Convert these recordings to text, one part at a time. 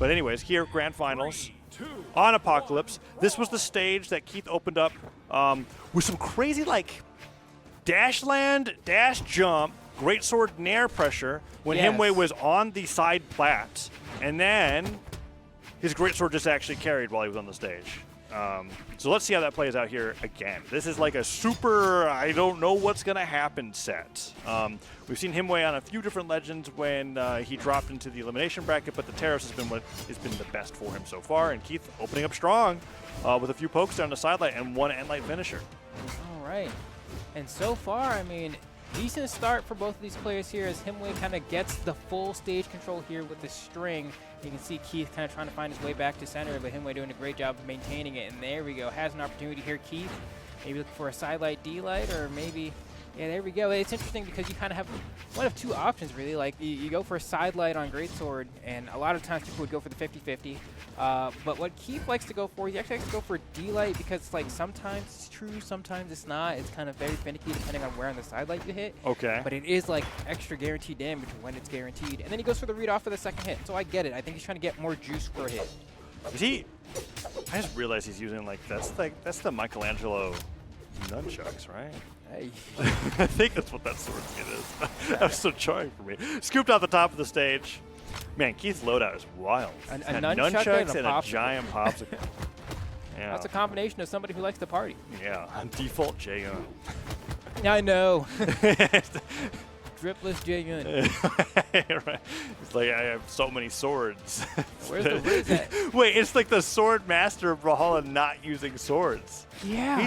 But anyways, here, Grand Finals on Apocalypse. This was the stage that Keith opened up with some crazy, like, dash land, dash jump, great sword nair pressure when Himwy was on the side plats. And then his great sword just actually carried while he was on the stage. So let's see how that plays out here again. This is like a super, I don't know what's going to happen set. We've seen Himwy on a few different Legends when he dropped into the elimination bracket, but the Terrace has been what has been the best for him so far. And Keith opening up strong with a few pokes down the sidelight and one end-light finisher. All right. And so far, I mean, decent start for both of these players here as Himwy kind of gets the full stage control here with the string. You can see Keith kind of trying to find his way back to center, but Himwy doing a great job of maintaining it. And there we go. Has an opportunity here, Keith. Maybe looking for a sidelight D-light, or maybe, yeah, there we go. It's interesting because you kind of have one of two options, really. Like, you go for a sidelight on Greatsword, and a lot of times people would go for the 50-50. But what Keith likes to go for, he actually likes to go for D-light because it's like sometimes it's true, sometimes it's not. It's kind of very finicky depending on where on the sidelight you hit. Okay. But it is like extra guaranteed damage when it's guaranteed. And then he goes for the read off for the second hit. So I get it. I think he's trying to get more juice per hit. Is he? I just realized he's using that's the Michelangelo nunchucks, right? Hey. I think that's what that sword skin is. That was so jarring for me. Scooped off the top of the stage. Man, Keith's loadout is wild. A nunchuck and a giant popsicle. Yeah. That's a combination of somebody who likes to party. Yeah, on default Jaehyun. I know. Dripless Jaehyun. Right. It's like, I have so many swords. Where's that? Wait, it's like the sword master of Brawlhalla not using swords. Yeah.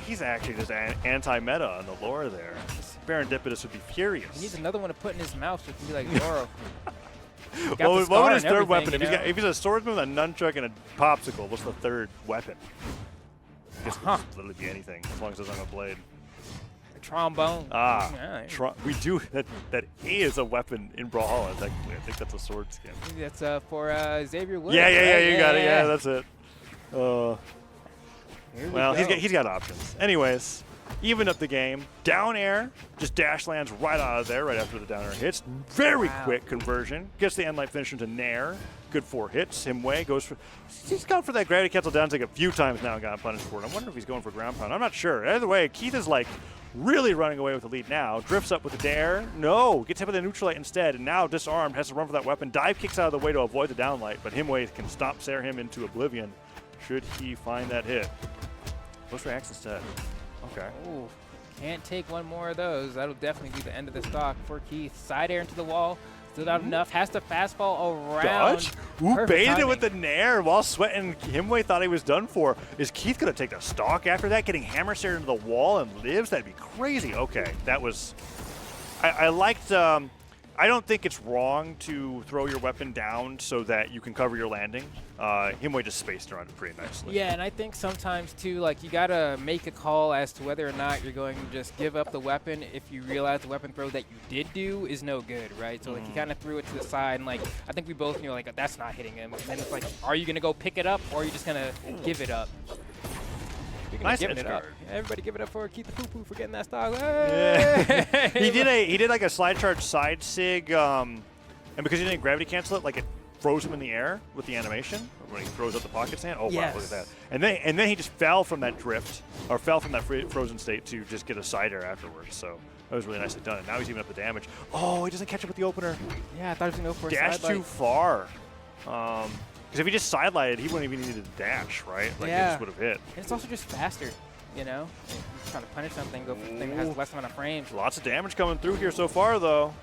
He's actually just anti-meta on the lore there. Serendipitous would be furious. He needs another one to put in his mouth so it can be like Zoro. What would his third weapon? If he's a swordsman with a nunchuck and a popsicle, what's the third weapon? I guess it could literally be anything, as long as it's on a blade. A trombone. Ah, we do. That is a weapon in Brawlhalla, technically. I think that's a sword skin. That's for Xavier Williams. Yeah, right? you got it. Yeah, that's it. Well, go. he's got options. Anyways, even up the game. Down air, just dash lands right out of there right after the down air hits. Very quick conversion. Gets the end light finisher to nair. Good 4 hits. Himwy goes for. He's gone for that gravity cancel down take a few times now and got punished for it. I wonder if he's going for ground pound. I'm not sure. Either way, Keith is like really running away with the lead now. Drifts up with the dare. No, gets hit with a neutral light instead, and now disarmed, has to run for that weapon. Dive kicks out of the way to avoid the downlight, but Himwy can stop Sare him into oblivion should he find that hit. Close reacts instead. Okay. Ooh, can't take one more of those. That'll definitely be the end of the stock for Keith. Side air into the wall. Stood out enough. Has to fastball around. Dodge? Ooh, Perfect baited timing. it with the nair while sweating. Himwy thought he was done for. Is Keith going to take the stock after that? Getting hammer stared into the wall and lives? That'd be crazy. Okay, that was... I liked... I don't think it's wrong to throw your weapon down so that you can cover your landing. Himwy just spaced around it pretty nicely. Yeah, and I think sometimes, too, like, you got to make a call as to whether or not you're going to just give up the weapon if you realize the weapon throw that you did do is no good, right? So, like, you kind of threw it to the side, and, like, I think we both knew, like, that's not hitting him. And then it's like, are you going to go pick it up, or are you just going to give it up? Nice giving edge it up. guard. Everybody give it up for KeithThePooPoo for getting that stock. Hey! Yeah. he did like a slide charge side sig, and because he didn't gravity cancel it, like it froze him in the air with the animation when he throws up the pocket stand. Oh wow, look at that! And then he just fell from that drift or fell from that frozen state to just get a side air afterwards. So that was really nicely done. And now he's even up the damage. Oh, he doesn't catch up with the opener. Yeah, I thought he was gonna go for a dash sidelight. too far. Because if he just sidelighted, he wouldn't even need to dash, right? Like, he just would have hit. And it's also just faster, you know? Trying to punish something, go for something that has less amount of frames. Lots of damage coming through here so far, though.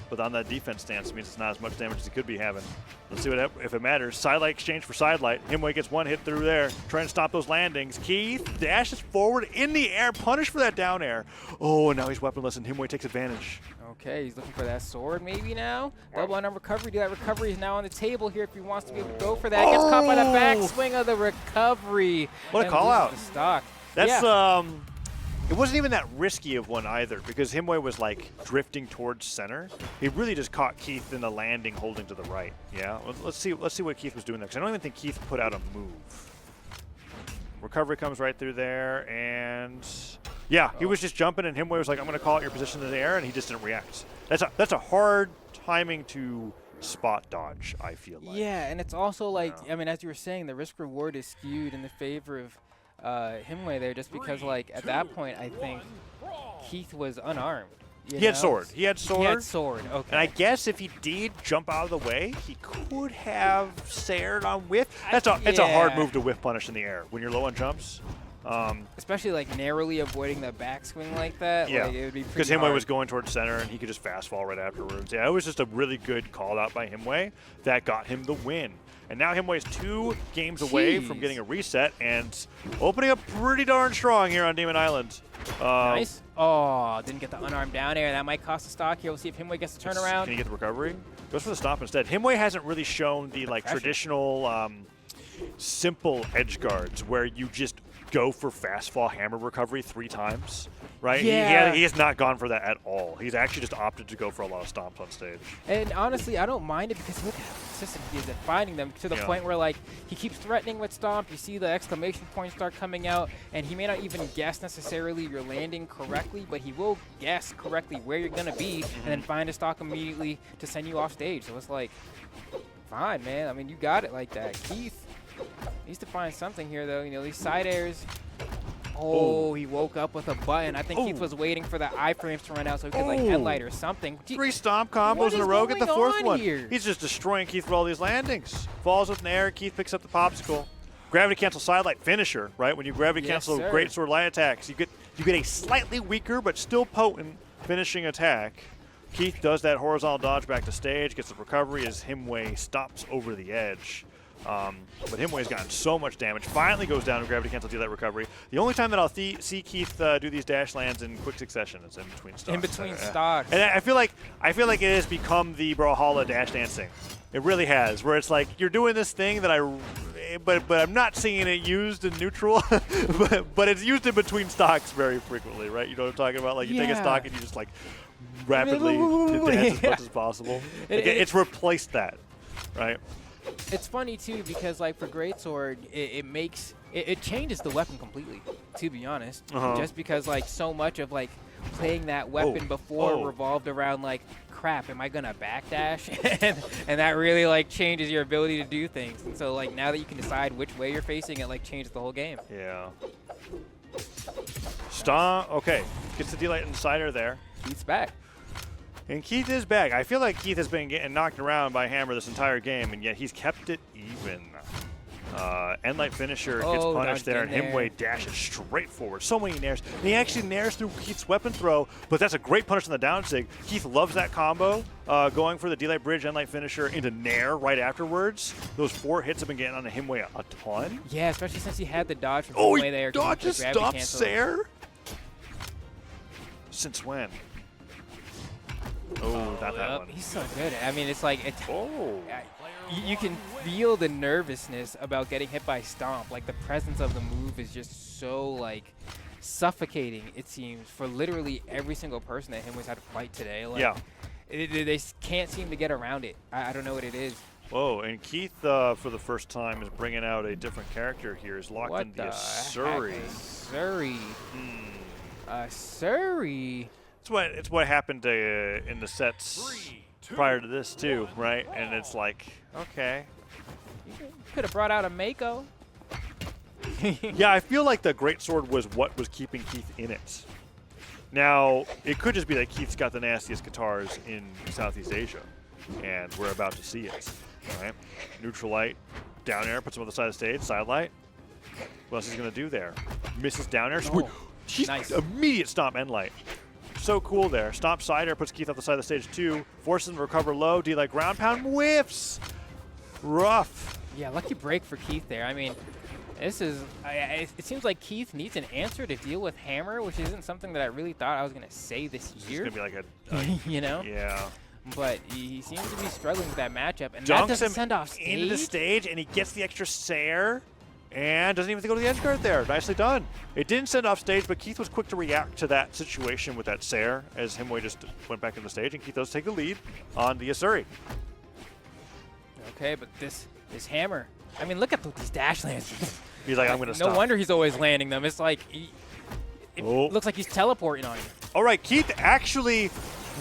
But on that defense stance, it means it's not as much damage as he could be having. Let's see what if it matters. Sidelight exchange for sidelight. Himwy gets one hit through there, trying to stop those landings. Keith dashes forward in the air, punished for that down air. Oh, and now he's weaponless, and Himwy takes advantage. Okay, he's looking for that sword maybe now. Double on recovery. That recovery is now on the table here if he wants to be able to go for that. Gets caught by the back swing of the recovery. What a call out. The stock. That's it wasn't even that risky of one either because Himwy was like drifting towards center. He really just caught Keith in the landing holding to the right. Yeah, let's see what Keith was doing there because I don't even think Keith put out a move. Recovery comes right through there and yeah, he was just jumping and Himwy was like, I'm going to call out your position in the air and he just didn't react. That's a hard timing to spot dodge, I feel like. Yeah, and it's also like, I mean, as you were saying, the risk reward is skewed in the favor of Himwy there, just because like at that point I think Keith was unarmed. He had sword. He had sword. He had sword. Okay. And I guess if he did jump out of the way, he could have sared on whiff. It's a hard move to whiff punish in the air when you're low on jumps. Especially like narrowly avoiding the backswing like that. Yeah, like, it would be because pretty Himwy hard. was going towards center and he could just fast fall right afterwards. Yeah, it was just a really good call out by Himwy that got him the win. And now Himwy is 2 games away from getting a reset and opening up pretty darn strong here on Demon Island. Nice. Oh, didn't get the unarmed down air. That might cost a stock here. We'll see if Himwy gets the turnaround. Can he get the recovery? Goes for the stop instead. Himwy hasn't really shown the traditional simple edge guards where you just go for fast fall hammer recovery 3 times, right? Yeah. He has not gone for that at all. He's actually just opted to go for a lot of stomps on stage. And honestly, I don't mind it because look how consistent he is at finding them to the point where like he keeps threatening with stomp. You see the exclamation points start coming out, and he may not even guess necessarily you're landing correctly, but he will guess correctly where you're gonna be, and then find a stock immediately to send you off stage. So it's like, fine, man. I mean, you got it like that. Keith needs to find something here, though. You know, these side airs. Oh, he woke up with a button. I think Keith was waiting for the iframes to run out so he could, like, headlight or something. 3 stomp combos in a row. Get the 4th one. Here? He's just destroying Keith with all these landings. Falls with an air. Keith picks up the popsicle. Gravity cancel sidelight finisher, right? When you gravity cancel great sword light attacks, you get a slightly weaker but still potent finishing attack. Keith does that horizontal dodge back to stage, gets the recovery as Himwy stops over the edge. But Himwy's gotten so much damage. Finally goes down to gravity cancel, do that recovery. The only time that I'll see Keith do these dash lands in quick succession is in between stocks. In between stocks. And I feel like it has become the Brawlhalla dash dancing. It really has, where it's like you're doing this thing that but I'm not seeing it used in neutral, but it's used in between stocks very frequently, right? You know what I'm talking about? Like you take a stock and you just like rapidly dance as much as possible. It's replaced that, right? It's funny too because like for Greatsword, it changes the weapon completely. To be honest, just because like so much of like playing that weapon before revolved around like, crap, am I gonna backdash? and that really like changes your ability to do things. And so like now that you can decide which way you're facing, it like changes the whole game. Yeah. Stomp. Okay, gets the D-Light Insider there. Keith's back. And Keith is back. I feel like Keith has been getting knocked around by Hammer this entire game, and yet he's kept it even. Endlight finisher gets punished there, and Himwy dashes straight forward. So many nairs. And he actually nairs through Keith's weapon throw, but that's a great punish on the down sig. Keith loves that combo, going for the D-Light Bridge, Endlight finisher into nair right afterwards. Those 4 hits have been getting on to Himwy a ton. Yeah, especially since he had the dodge from Himwy there. Oh, he dodges stop Sair? Since when? Oh, not that one. He's so good. I mean, it's like you can feel the nervousness about getting hit by Stomp. Like the presence of the move is just so like suffocating. It seems for literally every single person that Himwy's had to fight today. Like, they can't seem to get around it. I don't know what it is. Whoa, and Keith, for the first time, is bringing out a different character here. He's locked in the Surrey. Surrey. Surrey. It's what happened in the sets prior to this too, right? And it's like, okay. You could have brought out a Mako. Yeah, I feel like the Greatsword was what was keeping Keith in it. Now, it could just be that Keith's got the nastiest guitars in Southeast Asia, and we're about to see it, right? Neutral light, down air, puts him on the side of the stage, side light. What else is he going to do there? Misses down air. She's nice. Immediate stomp end light. So cool there. Stomp side air puts Keith off the side of the stage too. Forces him to recover low. D-Light ground pound whiffs. Rough. Yeah, lucky break for Keith there. I mean, this is, it seems like Keith needs an answer to deal with Hammer, which isn't something that I really thought I was going to say this year. It's going to be like you know? Yeah. But he seems to be struggling with that matchup. And Dunks that doesn't him send off stage. into the stage, and he gets the extra Sair. And doesn't even have to go to the edge guard there. Nicely done. It didn't send off stage, but Keith was quick to react to that situation with that Sair as Himwy just went back in the stage, and Keith does take the lead on the Asuri. Okay, but this Hammer, I mean, look at these dash lands. He's like, I'm going to stop. No wonder he's always landing them. It's like, it looks like he's teleporting on you. All right, Keith actually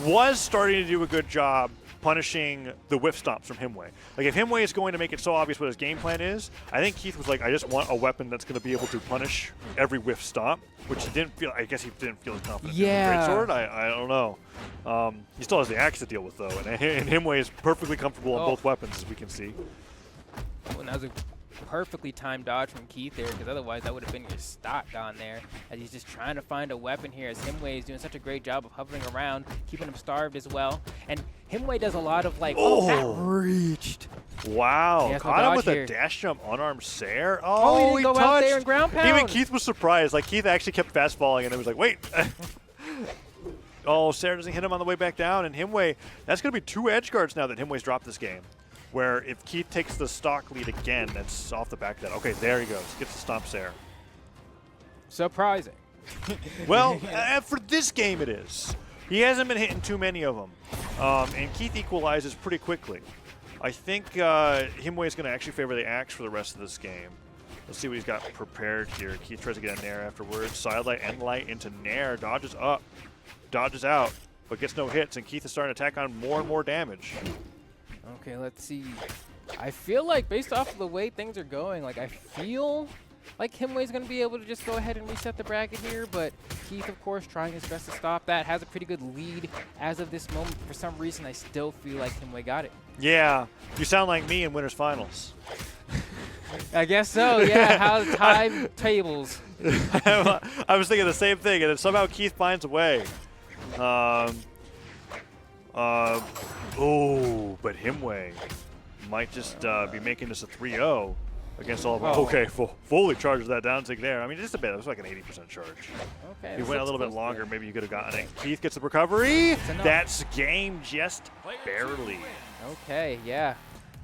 was starting to do a good job punishing the whiff stomps from Himwy. Like, if Himwy is going to make it so obvious what his game plan is, I think Keith was like, I just want a weapon that's going to be able to punish every whiff stomp, which he didn't feel. I guess he didn't feel as confident in the greatsword. I don't know. He still has the axe to deal with though, and Himwy is perfectly comfortable on both weapons, as we can see. Well, that was a perfectly timed dodge from Keith there, because otherwise that would have been your stock gone there. As he's just trying to find a weapon here, as Himwy is doing such a great job of hovering around, keeping him starved as well. And Himwy does a lot of like, that reached. Wow, caught him with a dash jump unarmed Sair. Oh, he didn't go out there and ground pound. Even Keith was surprised. Like, Keith actually kept fast falling, and it was like, wait. Oh, Sair doesn't hit him on the way back down, and Himwy, that's going to be 2 edge guards now that Himwy's dropped this game. Where if Keith takes the stock lead again, that's off the back of that. Okay, there he goes. Gets the stomp Sair. Surprising. Well, for this game it is. He hasn't been hitting too many of them. And Keith equalizes pretty quickly. I think Himwy is going to actually favor the axe for the rest of this game. Let's see what he's got prepared here. Keith tries to get a Nair afterwards. Side light, end light into Nair. Dodges up. Dodges out. But gets no hits. And Keith is starting to tack on more and more damage. Okay, let's see. I feel like based off of the way things are going, like I feel like Himwy's going to be able to just go ahead and reset the bracket here, but Keith, of course, trying his best to stop that. Has a pretty good lead as of this moment. For some reason, I still feel like Himwy got it. Yeah, you sound like me in Winners Finals. I guess so, yeah, how the time tables. I was thinking the same thing, and then somehow Keith finds a way. Oh, but Himwy might just be making this a 3-0 against all of them. Okay, fully charges that down tick there. I mean, just a bit. It was like an 80% charge. Okay. If he went a little bit longer, maybe you could have gotten it. Keith gets the recovery. That's game just barely. Okay, yeah.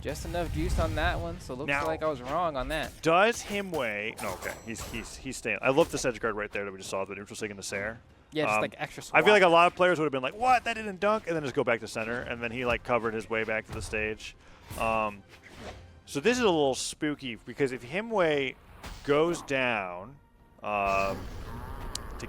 Just enough juice on that one, so looks like I was wrong on that. Does Himwy... No, okay. He's staying. I love this edge guard right there that we just saw, the neutral sig into Sair. Yeah, just like extra swap. I feel like a lot of players would have been like, what? That didn't dunk? And then just go back to center. And then he like covered his way back to the stage. So this is a little spooky because if Himwy goes down to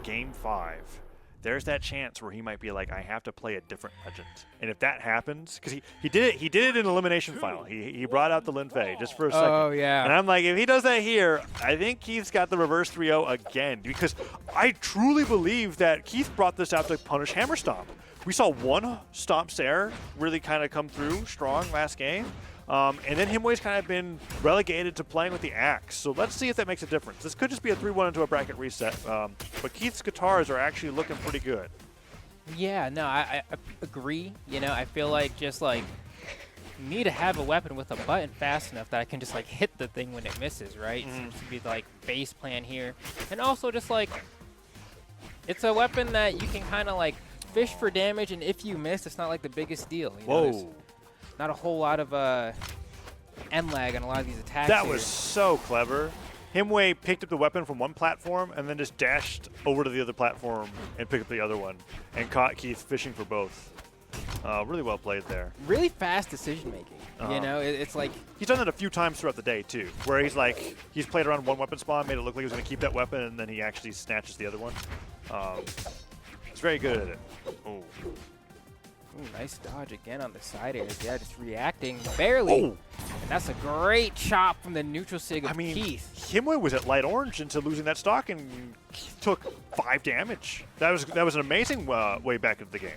game 5, there's that chance where he might be like, I have to play a different legend. And if that happens, because he did it in elimination final. He brought out the Lin Fei just for a second. Oh, yeah. And I'm like, if he does that here, I think Keith's got the reverse 3-0 again. Because I truly believe that Keith brought this out to punish Hammer Stomp. We saw one Stomp Sair really kind of come through strong last game. And then Himwy's kind of been relegated to playing with the axe. So let's see if that makes a difference. This could just be a 3-1 into a bracket reset. But Keith's guitars are actually looking pretty good. Yeah, no, I agree. You know, I feel like just like need to have a weapon with a button fast enough that I can just like hit the thing when it misses, right? Seems to be like base plan here. And also just like it's a weapon that you can kind of like fish for damage, and if you miss, it's not like the biggest deal. You know, there's not a whole lot of end lag on a lot of these attacks. That was so clever. Himwy picked up the weapon from one platform and then just dashed over to the other platform and picked up the other one and caught Keith fishing for both. Really well played there. Really fast decision making. You know, it's like he's done that a few times throughout the day too, where he's like he's played around one weapon spawn, made it look like he was going to keep that weapon, and then he actually snatches the other one. He's very good at it. Oh. Ooh, nice dodge again on the side air. Yeah, just reacting barely. And that's a great chop from the neutral sig of Keith. Himwy was at light orange into losing that stock, and Keith took 5 damage. That was an amazing way back into the game.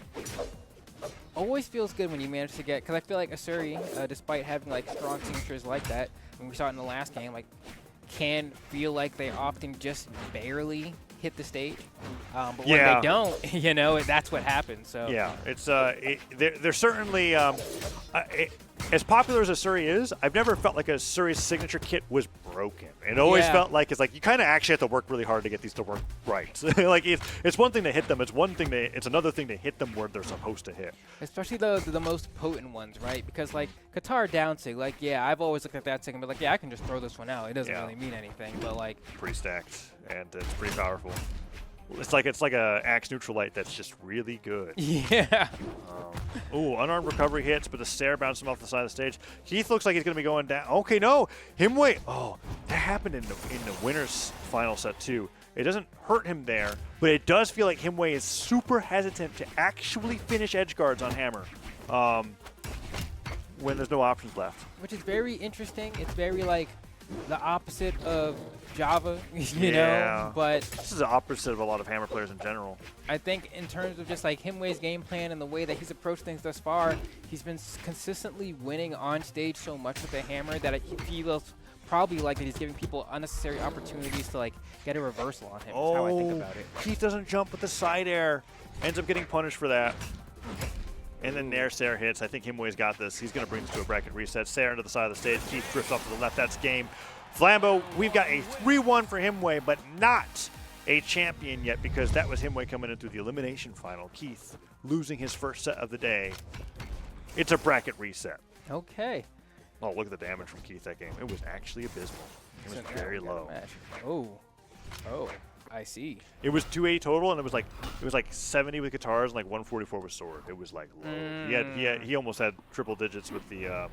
Always feels good when you manage to get, because I feel like Asuri, despite having like strong signatures like that, and we saw it in the last game, like can feel like they often just barely hit the stage, but when they don't, you know, that's what happens. So yeah, it's they're certainly as popular as Asuri is. I've never felt like Asuri's signature kit was broken. It always felt like it's like you kind of actually have to work really hard to get these to work right. Like it's one thing to hit them, it's another thing to hit them where they're supposed to hit. Especially the most potent ones, right? Because like Qatar down sig, like I've always looked at that sig and been like, I can just throw this one out. It doesn't really mean anything, but like pretty stacked and it's pretty powerful. It's like a axe neutral light that's just really good. Yeah. Ooh, unarmed recovery hits, but the Sair bounced him off the side of the stage. Keith looks like he's going to be going down. Okay, no. Himwy. Oh, that happened in the winner's final set too. It doesn't hurt him there, but it does feel like Himwy is super hesitant to actually finish edge guards on Hammer. when there's no options left. Which is very interesting. It's very like the opposite of Java, you Yeah. know, but This is the opposite of a lot of Hammer players in general. I think in terms of just like Himwy's game plan and the way that he's approached things thus far, he's been consistently winning on stage so much with the Hammer that he feels probably like that he's giving people unnecessary opportunities to like get a reversal on him. Is how I think about it. Keith doesn't jump with the side air. Ends up getting punished for that. And then Nair Sair hits. I think Himwy's got this. He's going to bring this to a bracket reset. Sair into the side of the stage. Keith drifts off to the left. That's game. Flambeau, we've got a 3-1 for Himwy, but not a champion yet because that was Himwy coming in through the elimination final. Keith losing his first set of the day. It's a bracket reset. Okay. Oh, look at the damage from Keith that game. It was actually abysmal. It was very low. Oh, I see. It was 280 total, and it was like 70 with guitars and like 144 with sword. It was like low. He almost had triple digits with the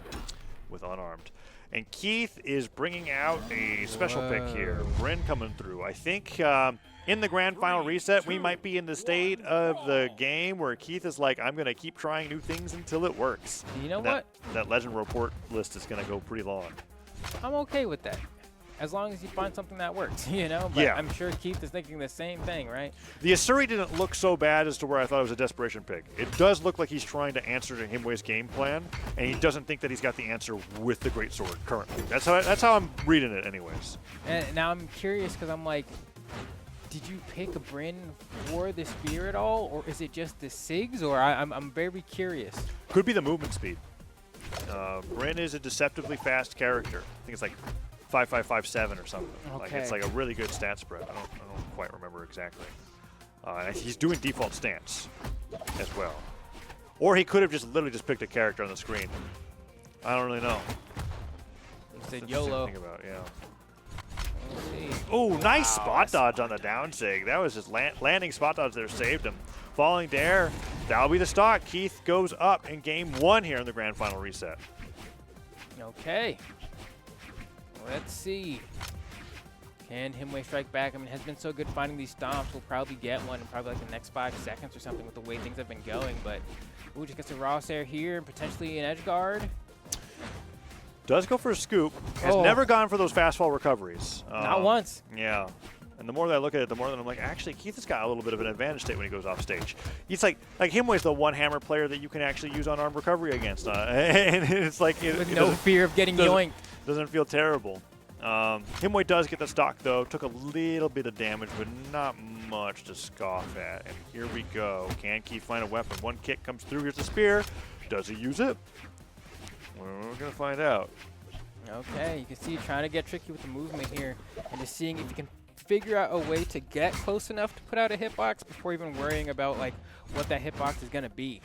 with unarmed. And Keith is bringing out a special pick here. Bryn coming through. I think in the grand final reset, we might be in the state of the game where Keith is like, I'm going to keep trying new things until it works. You know and what? That legend report list is going to go pretty long. I'm okay with that. As long as you find something that works, you know? But Yeah. I'm sure Keith is thinking the same thing, right? The Asuri didn't look so bad as to where I thought it was a desperation pick. It does look like he's trying to answer to Himwy's game plan, and he doesn't think that he's got the answer with the Great Sword currently. That's how I'm reading it anyways. And now I'm curious because I'm like, did you pick a Bryn for the spear at all, or is it just the SIGs? Or I'm very curious. Could be the movement speed. Bryn is a deceptively fast character. I think it's like 5557 or something. Okay. Like it's like a really good stat spread. I don't quite remember exactly. He's doing default stance as well. Or he could have just literally just picked a character on the screen. I don't really know. You said That's YOLO. interesting to think about, yeah. Let's see. Oh, nice spot that's dodge on the down sig. That was just landing spot dodge there saved him. Falling there, that'll be the stock. Keith goes up in game 1 here in the grand final reset. Okay. Let's see. Can Himwy strike back? I mean, has been so good finding these stomps. We'll probably get one in probably like the next 5 seconds or something with the way things have been going. But, ooh, just gets a Raw Sair here and potentially an edge guard. Does go for a scoop. Has never gone for those fast fall recoveries. Not once. Yeah. And the more that I look at it, the more that I'm like, actually, Keith has got a little bit of an advantage state when he goes off stage. He's like Himwy's the one hammer player that you can actually use unarmed recovery against. And it's like With no fear of getting yoinked. Doesn't feel terrible. Himwy does get the stock, though. Took a little bit of damage, but not much to scoff at. And here we go. Can Keith find a weapon? One kick comes through. Here's the spear. Does he use it? We're going to find out. Okay, you can see trying to get tricky with the movement here and just seeing if you can figure out a way to get close enough to put out a hitbox before even worrying about like what that hitbox is going to be.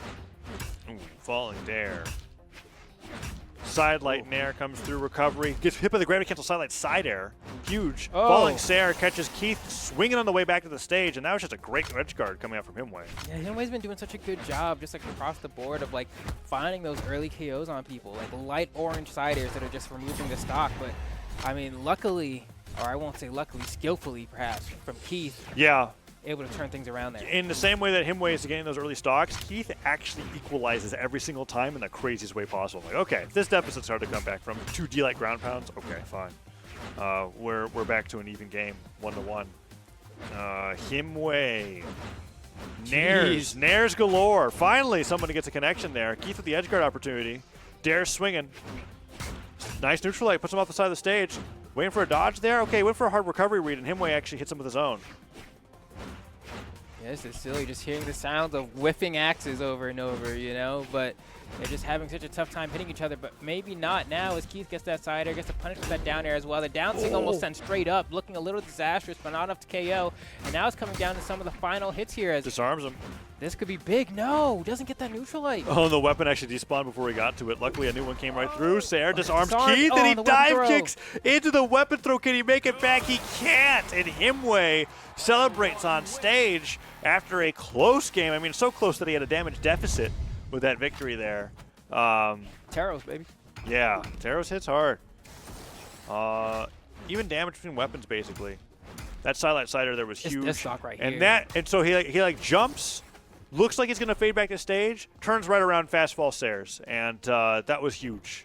Ooh, falling there. Sidelight Nair comes through recovery. Gets hit by the gravity cancel sidelight side air. Huge. Falling Sair catches Keith swinging on the way back to the stage, and that was just a great edge guard coming out from Himwy. Yeah, Himwy's been doing such a good job just like across the board of like finding those early KOs on people, like light orange side airs that are just removing the stock. But I mean, luckily, or I won't say luckily, skillfully perhaps, from Keith. Yeah. Able to turn things around there. In the same way that Himwy is getting those early stocks, Keith actually equalizes every single time in the craziest way possible. Like, okay, if this deficit's hard to come back from. 2 D-like ground pounds, okay, fine. We're back to an even game, 1-1. Himwy. Nairs galore. Finally, somebody gets a connection there. Keith with the edge guard opportunity. Dare's swinging. Nice neutral light, puts him off the side of the stage. Waiting for a dodge there. Okay, went for a hard recovery read, and Himwy actually hits him with his own. Yeah, this is silly, just hearing the sounds of whiffing axes over and over, you know, but they're just having such a tough time hitting each other, but maybe not now as Keith gets that side air, gets to punish with that down air as well. The down sig almost sent straight up, looking a little disastrous, but not enough to KO. And now it's coming down to some of the final hits here as Disarms him. this could be big. No, doesn't get that neutral light. Oh, the weapon actually despawned before he got to it. Luckily, a new one came right through. Sair disarms Disarmed. Keith, Oh, and he the weapon dive throw. kicks into the weapon throw. Can he make it back? He can't. And Himwy celebrates on stage after a close game. I mean, so close that he had a damage deficit with that victory there. Taros, baby. Yeah, Taros hits hard. Even damage between weapons, basically. That sidelight sider there was huge. This stock right and here. so he like jumps, looks like he's going to fade back to stage, turns right around, fast fall Sayers, and that was huge.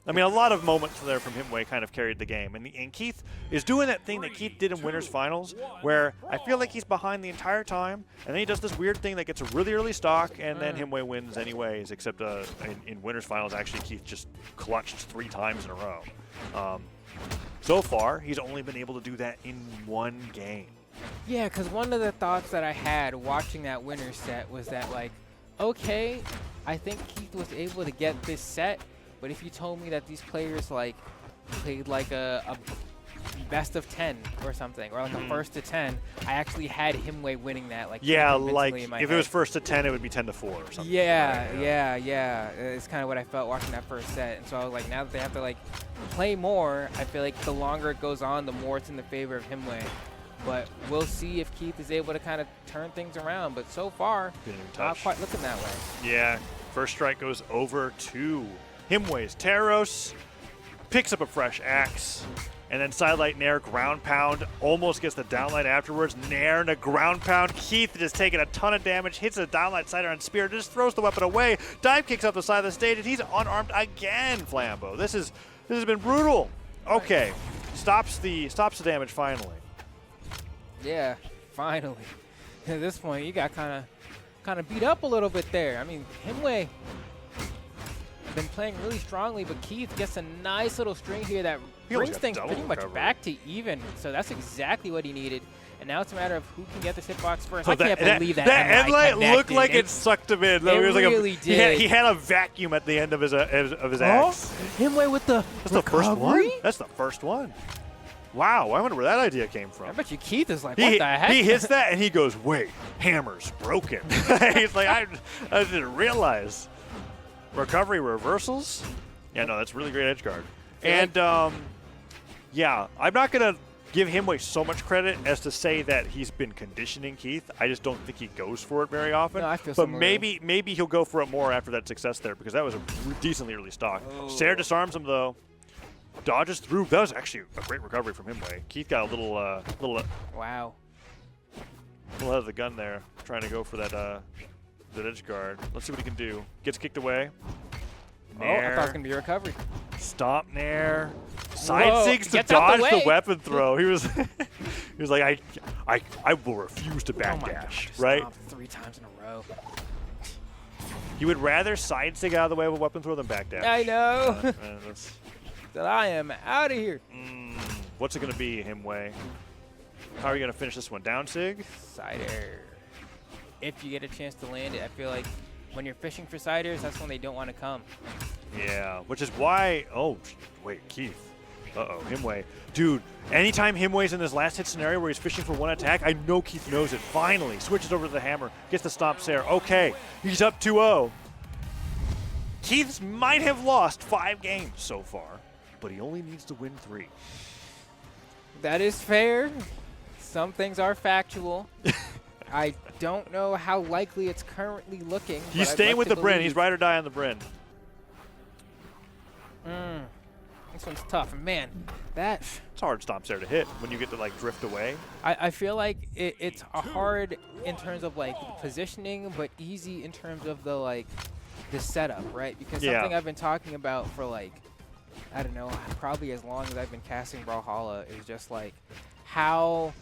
I mean, a lot of moments there from Himwy kind of carried the game. And Keith is doing that thing that Keith did in Winners Finals, where I feel like he's behind the entire time, and then he does this weird thing that gets a really early stock, and then Himwy wins anyways, except in Winners Finals, actually, Keith just clutched 3 times in a row. So far, he's only been able to do that in 1 game. Yeah, because one of the thoughts that I had watching that Winners set was that, like, okay, I think Keith was able to get this set, but if you told me that these players like played like a best of 10 or something, or like a first to 10, I actually had Himwy winning that. Like, yeah, like if head. It was first to 10, it would be 10 to 4 or something. Yeah, right? yeah. It's kind of what I felt watching that first set, and so I was like, now that they have to like play more, I feel like the longer it goes on, the more it's in the favor of Himwy. But we'll see if Keith is able to kind of turn things around. But so far, not quite looking that way. Yeah, first strike goes over to Himwy's Taros, picks up a fresh axe, and then sidelight Nair, ground pound, almost gets the downlight afterwards. Nair and a ground pound. Keith just taking a ton of damage, hits a downlight sider on Spear, just throws the weapon away. Dive kicks up the side of the stage, and he's unarmed again, Flambeau. This has been brutal. Okay, stops the damage finally. Yeah, finally. At this point, you got kind of beat up a little bit there. I mean, Himwy been playing really strongly, but Keith gets a nice little string here that brings things pretty much back to even. So that's exactly what he needed. And now it's a matter of who can get this hitbox first. I can't believe that endlight looked like it sucked him in. It really did. He had a vacuum at the end of his axe. Himwy with the That's the first one? That's the first one. Wow, I wonder where that idea came from. I bet you Keith is like, what the heck? He hits that and he goes, wait, hammer's broken. He's like, I didn't realize. Recovery reversals? Yeah, no, that's really great edge guard. And, yeah, I'm not going to give Himwy so much credit as to say that he's been conditioning Keith. I just don't think he goes for it very often. No, I feel but maybe he'll go for it more after that success there, because that was a decently early stock. Sarah disarms him, though. Dodges through. That was actually a great recovery from Himwy. Keith got a little wow, little out of the gun there, trying to go for that edge guard. Let's see what he can do. Gets kicked away. Nair. I thought it was gonna be a recovery. Stomp Nair. Side sigs to dodge the weapon throw. He was he was like, I will refuse to backdash. Right? 3 times in a row. He would rather side sig out of the way of a weapon throw than backdash. I know. That I am out of here. What's it going to be, Himwy? How are you going to finish this one? Down sig? Side air. If you get a chance to land it, I feel like when you're fishing for side airs, that's when they don't want to come. Yeah, which is why... Oh, wait, Keith. Uh-oh, Himwy. Dude, anytime Himwy's in this last hit scenario where he's fishing for 1 attack, I know Keith knows it. Finally, switches over to the hammer, gets the stomp Sarah. Okay, he's up 2-0. Keith might have lost 5 games so far, but he only needs to win 3. That is fair. Some things are factual. I don't know how likely it's currently looking. He's staying with the Bryn. He's ride or die on the Bryn. This one's tough. And man, it's hard stomps there to hit when you get to like drift away. I feel like it's hard in terms of like positioning, but easy in terms of the setup, right? Because something I've been talking about for like, I don't know, probably as long as I've been casting Brawlhalla is just like how,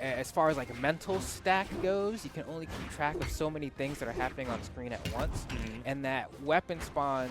as far as like a mental stack goes, you can only keep track of so many things that are happening on screen at once, and that weapon spawns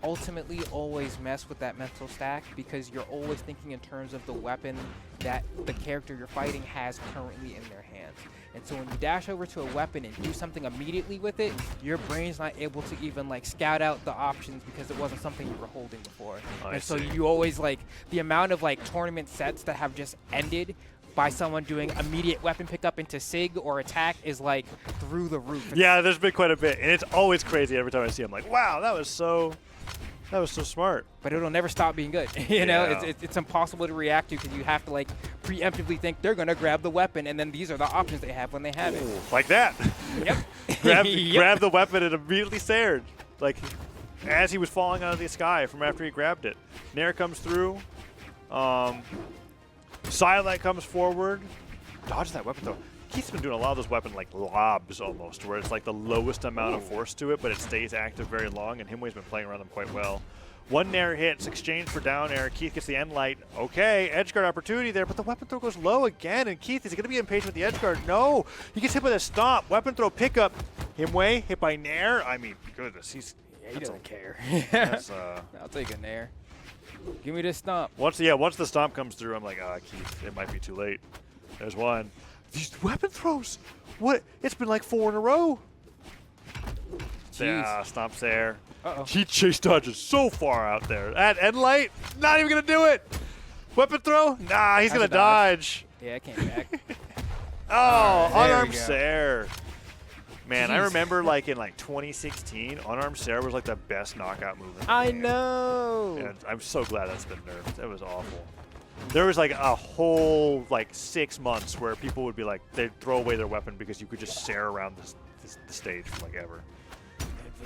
ultimately always mess with that mental stack because you're always thinking in terms of the weapon that the character you're fighting has currently in their hands. And so when you dash over to a weapon and do something immediately with it, your brain's not able to even like scout out the options because it wasn't something you were holding before. And so you always like the amount of like tournament sets that have just ended by someone doing immediate weapon pickup into SIG or attack is like through the roof. Yeah, there's been quite a bit, and it's always crazy every time I see him. Like, wow, that was so smart. But it'll never stop being good. You know, it's impossible to react to because you have to like preemptively think they're gonna grab the weapon, and then these are the options they have when they have it. Like that. Yep. grab the weapon and immediately stared. Like as he was falling out of the sky from after he grabbed it. Nair comes through. Silent comes forward. Dodges that weapon though. Keith's been doing a lot of those weapon like lobs almost, where it's like the lowest amount of force to it, but it stays active very long, and Himwy's been playing around them quite well. One nair hits, exchange for down air. Keith gets the end light. Okay, edge guard opportunity there, but the weapon throw goes low again, and Keith, is he going to be impatient with the edge guard? No! He gets hit with a stomp. Weapon throw pickup. Himwy hit by nair. I mean, goodness, he doesn't care. I'll take a nair. Give me this stomp. Once the stomp comes through, I'm like, Keith, it might be too late. There's one. These weapon throws. What? It's been like 4 in a row. Yeah, stomps there. He chase dodges so far out there. That end light, not even gonna do it. Weapon throw, nah, he's gonna dodge. Yeah, I came back. Unarmed Sair. Man, I remember like in like 2016, unarmed Sair was like the best knockout move in the game. know. And I'm so glad that's been nerfed. That was awful. There was like a whole like 6 months where people would be like, they'd throw away their weapon because you could just Sair around the stage for like ever.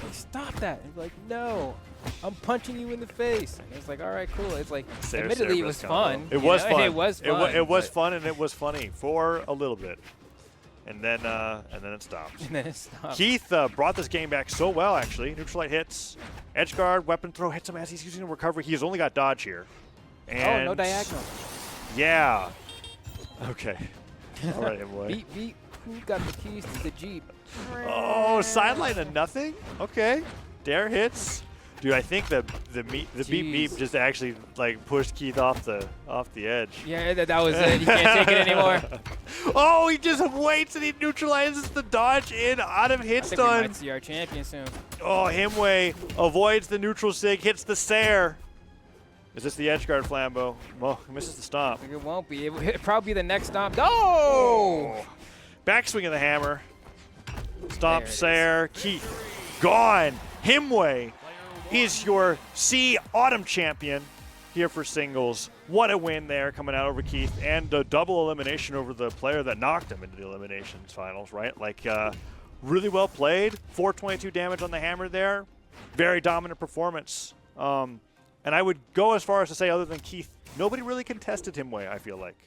Like, stop that. And be like, no, I'm punching you in the face. And it's like, all right, cool. It's like, admittedly, it was fun. It was fun. It was fun. It was fun, and it was funny for a little bit. And then it stopped. And then it stopped. Keith brought this game back so well, actually. Neutral light hits. Edge guard, weapon throw hits him as he's using a recovery. He's only got dodge here. And no diagonal. Yeah. Okay. All right, Himwy. Beat. Who got the keys to the Jeep? Oh, sideline to nothing? Okay. Dare hits. Dude, I think the beep just actually like pushed Keith off the edge. Yeah, that was it. You can't take it anymore. Oh, he just waits and he neutralizes the dodge in out of hit stun. I think we might see our champion soon. Oh, Himwy avoids the neutral sig, hits the Sair. Is this the edge guard flambeau? Well, he misses the stomp. I think it won't be. It'll probably be the next stomp. No! Backswing of the hammer. Stomp Sair. Keith gone. Himwy is your C Autumn champion here for singles. What a win there coming out over Keith, and a double elimination over the player that knocked him into the eliminations finals, right? Like, really well played. 422 damage on the hammer there. Very dominant performance. And I would go as far as to say, other than Keith, nobody really contested Himwy, I feel like.